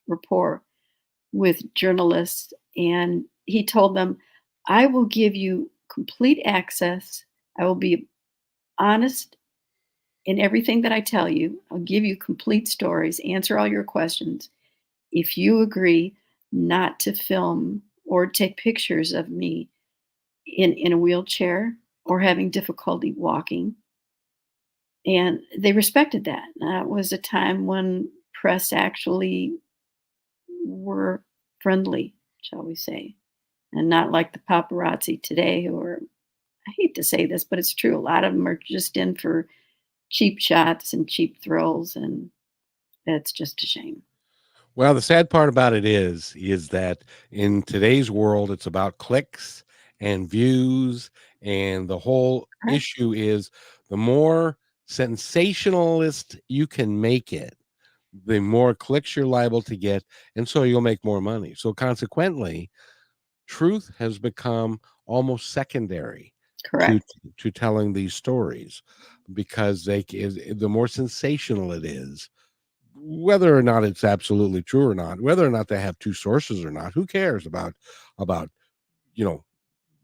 rapport with journalists, and he told them, I will give you complete access. I will be honest in everything that I tell you. I'll give you complete stories, answer all your questions. If you agree not to film or take pictures of me in a wheelchair or having difficulty walking. And they respected that. That was a time when press actually were friendly, shall we say, and not like the paparazzi today who are, I hate to say this, but it's true. A lot of them are just in for cheap shots and cheap thrills, and it's just a shame. Well, the sad part about it is that in today's world, it's about clicks and views, and the whole Right. issue is the more sensationalist you can make it, the more clicks you're liable to get, and so you'll make more money. So consequently, truth has become almost secondary to Correct. to telling these stories, because the more sensational it is, whether or not it's absolutely true or not, whether or not they have two sources or not, who cares about you know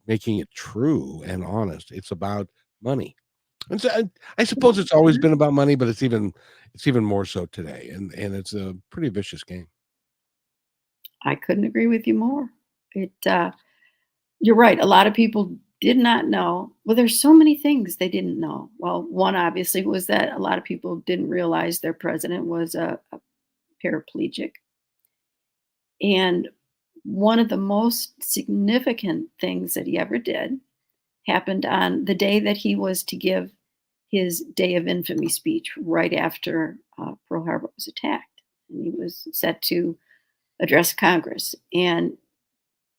making it true and honest? It's about money. And so I suppose it's always been about money, but it's even more so today, and it's a pretty vicious game. I couldn't agree with you more. It You're right. A lot of people did not know. Well, there's so many things they didn't know. Well, one obviously was that a lot of people didn't realize their president was a paraplegic. And one of the most significant things that he ever did happened on the day that he was to give his Day of Infamy speech right after Pearl Harbor was attacked. And he was set to address Congress. And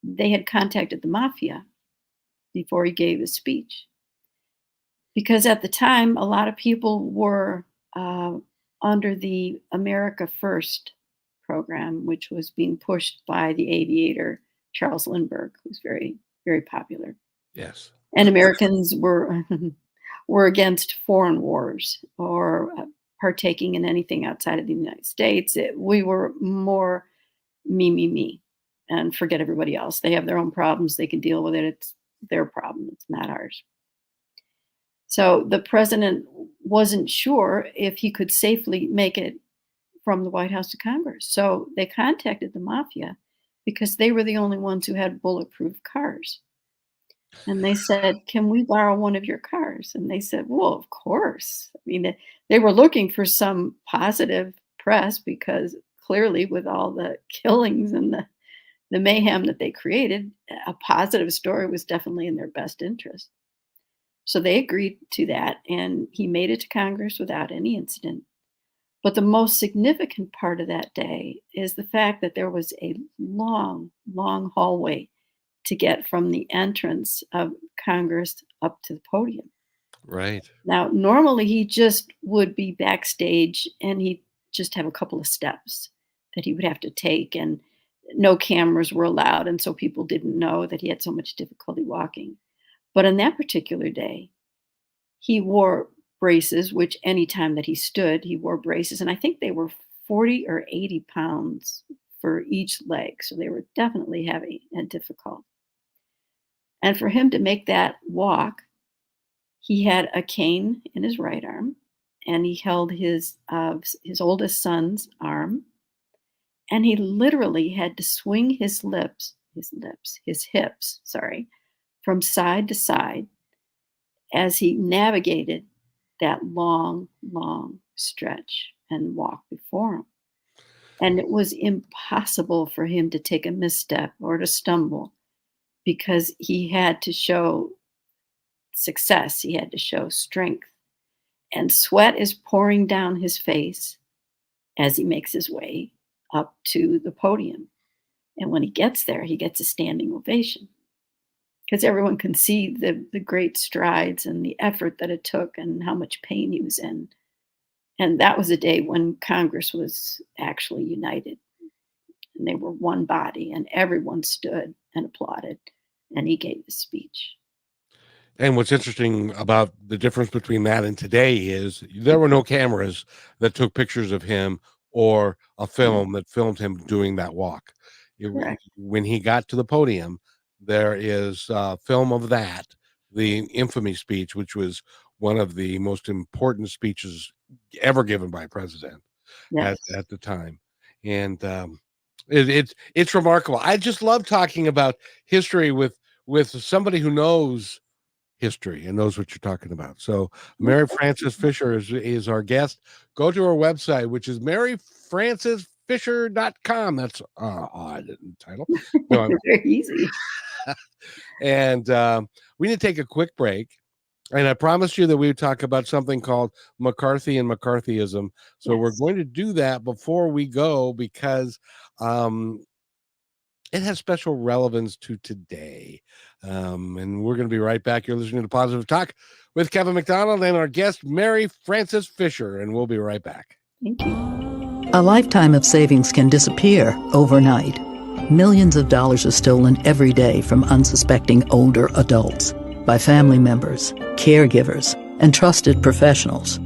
they had contacted the mafia before he gave his speech. Because at the time, a lot of people were under the America First program, which was being pushed by the aviator Charles Lindbergh, who's very, very popular. Yes. And Americans were were against foreign wars or partaking in anything outside of the United States. We were more me, and forget everybody else. They have their own problems. They can deal with it. It's their problem. It's not ours. So the president wasn't sure if he could safely make it from the White House to Congress. So they contacted the mafia because they were the only ones who had bulletproof cars. And they said, "Can we borrow one of your cars?" And they said, "Well, of course." I mean, they were looking for some positive press because clearly, with all the killings and the mayhem that they created, a positive story was definitely in their best interest. So they agreed to that, and he made it to Congress without any incident. But the most significant part of that day is the fact that there was a long, long hallway to get from the entrance of Congress up to the podium. Right. Now, normally he just would be backstage and he'd just have a couple of steps that he would have to take, and no cameras were allowed. And so people didn't know that he had so much difficulty walking. But on that particular day, he wore braces, which anytime that he stood, he wore braces. And I think they were 40 or 80 pounds for each leg. So they were definitely heavy and difficult. And for him to make that walk, he had a cane in his right arm, and he held his oldest son's arm, and he literally had to swing his hips, from side to side as he navigated that long, long stretch and walk before him. And it was impossible for him to take a misstep or to stumble because he had to show success. He had to show strength. And sweat is pouring down his face as he makes his way up to the podium. And when he gets there, he gets a standing ovation because everyone can see the great strides and the effort that it took and how much pain he was in. And that was a day when Congress was actually united. And they were one body, and everyone stood and applauded. And he gave his speech. And what's interesting about the difference between that and today is there were no cameras that took pictures of him or a film that filmed him doing that walk. When he got to the podium, there is film of that, the infamy speech, which was one of the most important speeches ever given by a president at the time. And it's remarkable. I just love talking about history with somebody who knows history and knows what you're talking about. So Mary Frances Fisher is our guest. Go to our website, which is maryfrancesfisher.com. That's odd title. No, very easy. And we need to take a quick break. And I promised you that we would talk about something called McCarthy and McCarthyism. So we're going to do that before we go because it has special relevance to today. And we're going to be right back. You're listening to Positive Talk with Kevin McDonald and our guest, Mary Frances Fisher. And we'll be right back. Thank you. A lifetime of savings can disappear overnight. Millions of dollars are stolen every day from unsuspecting older adults by family members, caregivers, and trusted professionals.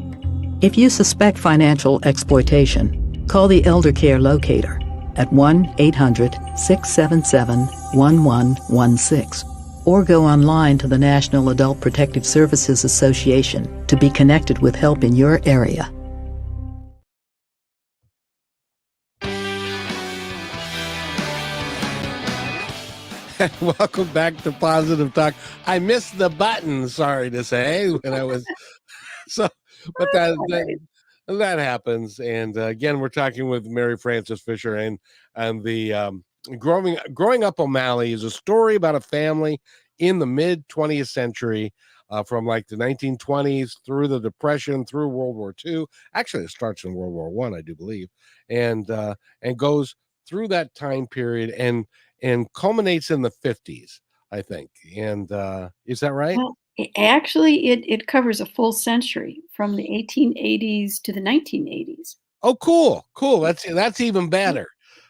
If you suspect financial exploitation, call the Elder Care Locator at 1-800-677-1116 or go online to the National Adult Protective Services Association to be connected with help in your area. Welcome back to Positive Talk. I missed the button, sorry to say, when I was so, but that happens. And again, we're talking with Mary Frances Fisher, and the growing up O'Malley is a story about a family in the mid 20th century, from like the 1920s through the Depression, through World War II. Actually, it starts in World War I do believe, and goes through that time period and culminates in the 50s, I think. And is that right? Well, it covers a full century from the 1880s to the 1980s. Oh, cool. That's even better.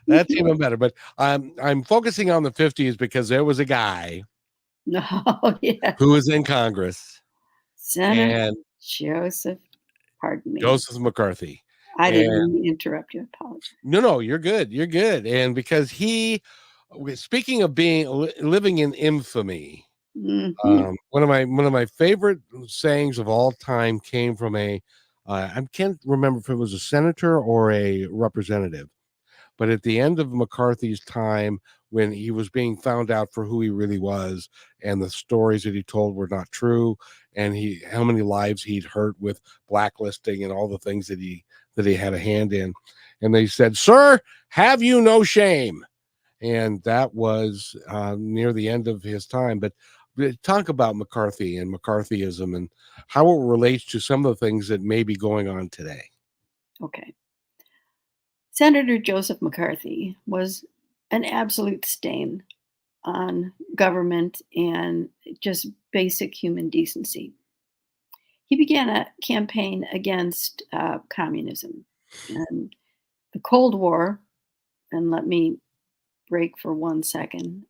That's even better. But I'm focusing on the 50s because there was a guy No, yeah. who was in Congress, Senator and Joseph, pardon me. Joseph McCarthy. I didn't And mean to interrupt you. I apologize. no, you're good. You're good. And because speaking of living in infamy, Mhm. one of my favorite sayings of all time came from I can't remember if it was a senator or a representative, but at the end of McCarthy's time, when he was being found out for who he really was, and the stories that he told were not true, and how many lives he'd hurt with blacklisting and all the things that he had a hand in, and they said, "Sir, have you no shame?" And that was near the end of his time. But talk about McCarthy and McCarthyism and how it relates to some of the things that may be going on today. Okay. Senator Joseph McCarthy was an absolute stain on government and just basic human decency. He began a campaign against communism and the Cold War. And let me break for 1 second.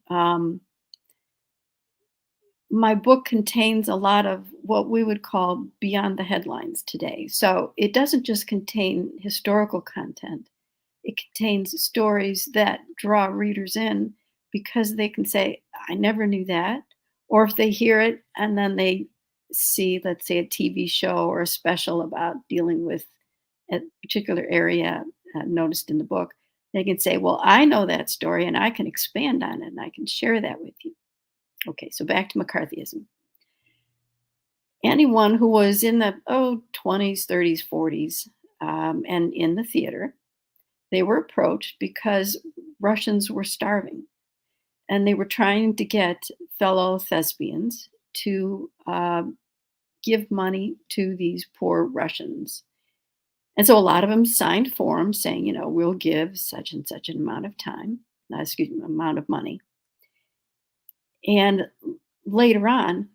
My book contains a lot of what we would call beyond the headlines today. So it doesn't just contain historical content. It contains stories that draw readers in because they can say, I never knew that. Or if they hear it and then they see, let's say, a TV show or a special about dealing with a particular area noticed in the book, they can say, well, I know that story and I can expand on it and I can share that with you. Okay, so back to McCarthyism. Anyone who was in the 20s, 30s, 40s, and in the theater, they were approached because Russians were starving, and they were trying to get fellow thespians to give money to these poor Russians. And so a lot of them signed forms saying, we'll give such and such an amount of amount of money. And later on,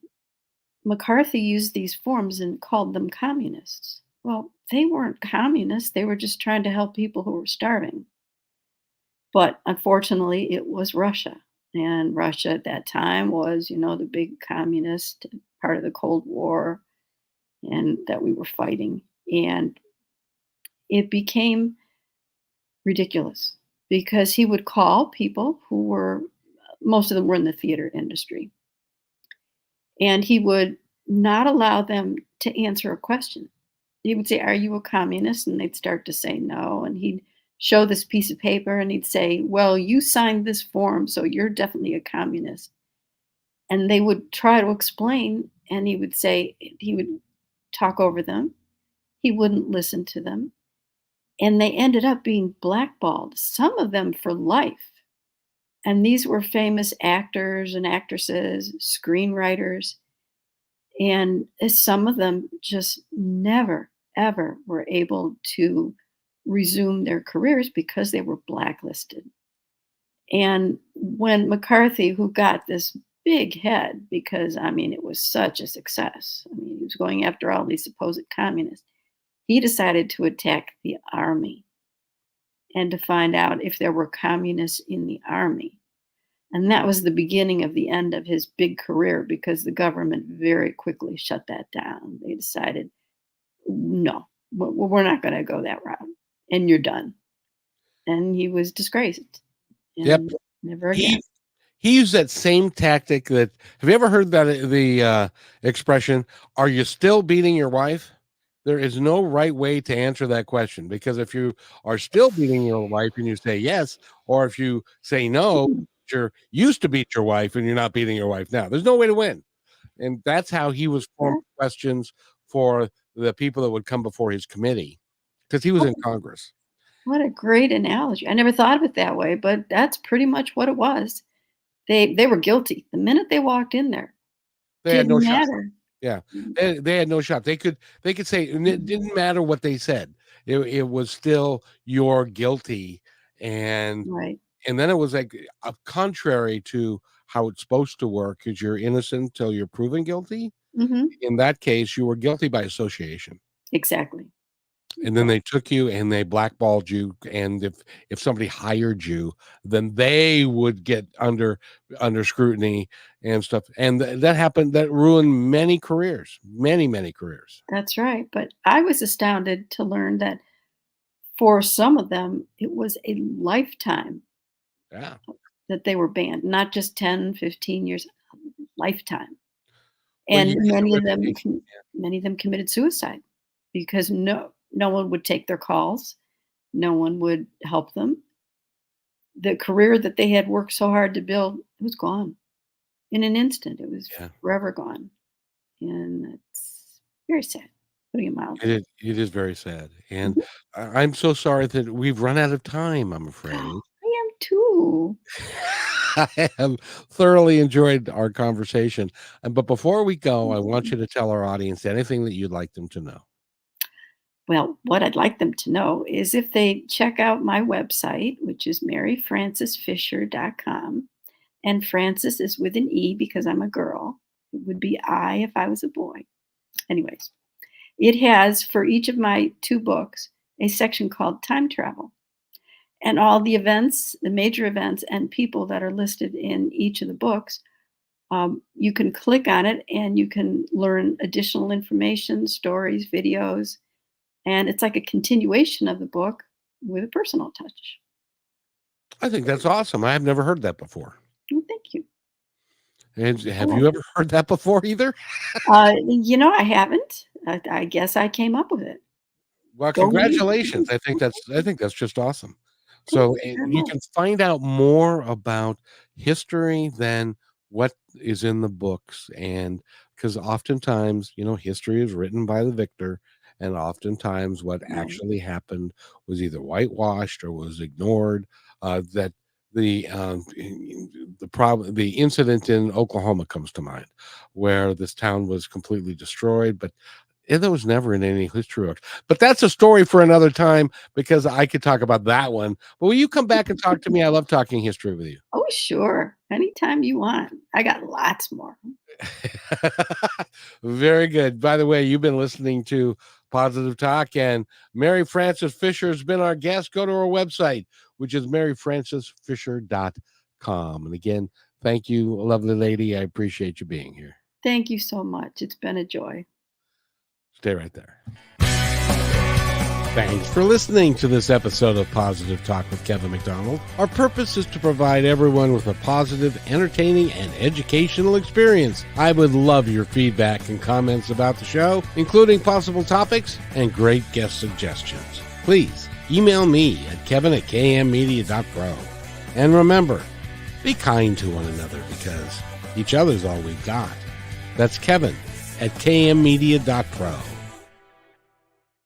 McCarthy used these forms and called them communists. Well, they weren't communists. They were just trying to help people who were starving. But unfortunately, it was Russia. And Russia at that time was, the big communist part of the Cold War and that we were fighting. And it became ridiculous because he would call people most of them were in the theater industry. And he would not allow them to answer a question. He would say, are you a communist? And they'd start to say no. And he'd show this piece of paper and he'd say, well, you signed this form, so you're definitely a communist. And they would try to explain, and he would talk over them. He wouldn't listen to them. And they ended up being blackballed, some of them for life. And these were famous actors and actresses, screenwriters. And some of them just never, ever were able to resume their careers because they were blacklisted. And when McCarthy, who got this big head because, it was such a success. He was going after all these supposed communists. He decided to attack the army. and to find out if there were communists in the army. And that was the beginning of the end of his big career, because the government very quickly shut that down. They decided, no, we're not going to go that route, and you're done. And he was disgraced. And Yep. never again. He used that same tactic that, have you ever heard that, the expression, are you still beating your wife? There is no right way to answer that question, because if you are still beating your wife and you say yes, or if you say no, you used to beat your wife and you're not beating your wife now, there's no way to win. And that's how he was forming questions for the people that would come before his committee, because he was in Congress. What a great analogy. I never thought of it that way, but that's pretty much what it was. They were guilty. The minute they walked in there, They had no didn't shot. matter. Yeah, they had no shot. They could say, and it didn't matter what they said. It was still, you're guilty, and Right. then it was like contrary to how it's supposed to work, because you're innocent until you're proven guilty. Hmm. In that case, you were guilty by association. Exactly. And then they took you and they blackballed you. And if somebody hired you, then they would get under scrutiny and stuff. And that happened. That ruined many careers, many careers. That's right. But I was astounded to learn that for some of them, it was a lifetime Yeah. that they were banned, not just 10, 15 years, lifetime. Well, And you get a many of them reputation, many of them committed suicide, because no one would take their calls. No one would help them. The career that they had worked so hard to build, it was gone in an instant. It was forever gone. And it's very sad, putting it mildly. It is very sad. And I'm so sorry that we've run out of time, I'm afraid. I am too. I have thoroughly enjoyed our conversation. But before we go, I want you to tell our audience anything that you'd like them to know. Well, what I'd like them to know is if they check out my website, which is maryfrancesfisher.com, and Frances is with an E because I'm a girl. It would be I if I was a boy. Anyways, it has, for each of my 2 books, a section called Time Travel. And all the events, the major events and people that are listed in each of the books, you can click on it and you can learn additional information, stories, videos. And it's like a continuation of the book with a personal touch. I think that's awesome. I have never heard that before. Well, thank you. And have you ever heard that before either? I haven't. I guess I came up with it. Well, congratulations. I think that's just awesome. So you can find out more about history than what is in the books. And because oftentimes, history is written by the victor. And oftentimes what actually happened was either whitewashed or was ignored. That the incident in Oklahoma comes to mind, where this town was completely destroyed, but that was never in any history books. But that's a story for another time, because I could talk about that one. But will you come back and talk to me? I love talking history with you. Oh, sure. Anytime you want. I got lots more. Very good. By the way, you've been listening to Positive Talk, and Mary Frances Fisher has been our guest. Go to our website, which is maryfrancesfisher.com. And again, thank you, lovely lady. I appreciate you being here. Thank you so much. It's been a joy. Stay right there. Thanks for listening to this episode of Positive Talk with Kevin McDonald. Our purpose is to provide everyone with a positive, entertaining, and educational experience. I would love your feedback and comments about the show, including possible topics and great guest suggestions. Please email me at kevin@kmmedia.pro. And remember, be kind to one another, because each other's all we've got. That's Kevin@kmmedia.pro.